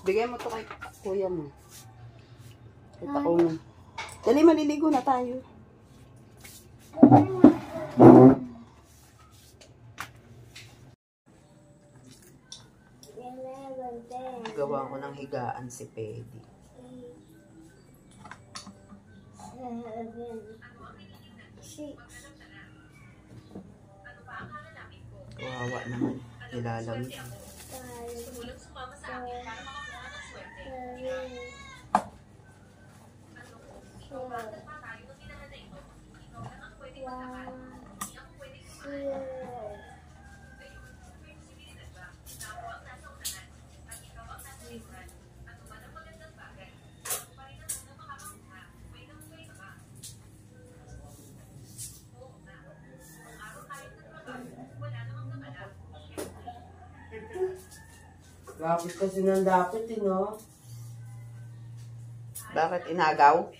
Bigay mo to kay kuya mo. Kita ko mo. Dali, maliligo na tayo. Gawa ko ng higaan si Pedi. Kawawa naman. Nilalamig. Lapit kasi ng dapit, no? Bakit inagaw?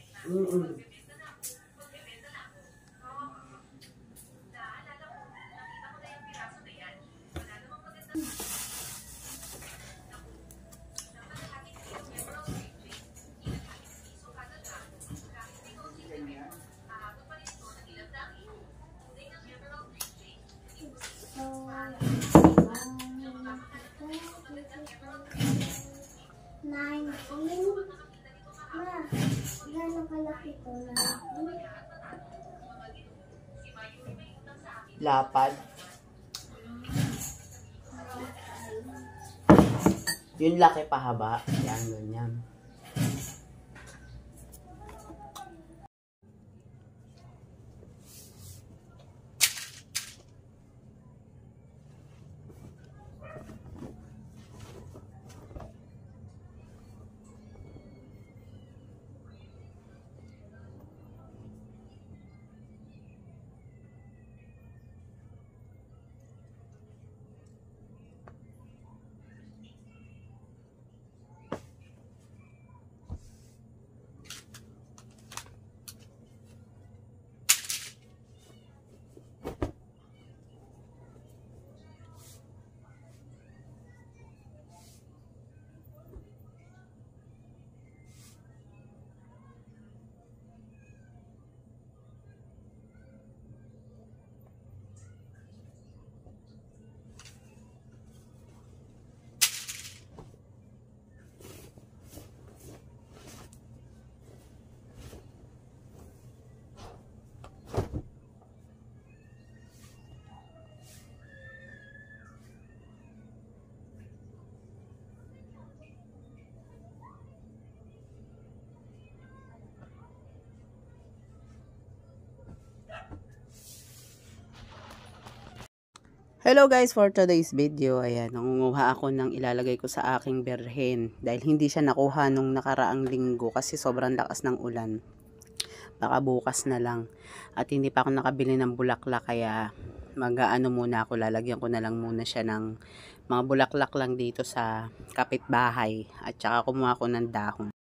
Lapad. Yung laki pahaba. Yan, ganyan. Hello guys, for today's video, ayan, nangunguha ako ng ilalagay ko sa aking berhen dahil hindi siya nakuha nung nakaraang linggo kasi sobrang lakas ng ulan. Baka bukas na lang. At hindi pa ako nakabili ng bulaklak kaya mag-aano muna ako, lalagyan ko na lang muna siya ng mga bulaklak lang dito sa kapitbahay at saka kumuha ko ng dahon.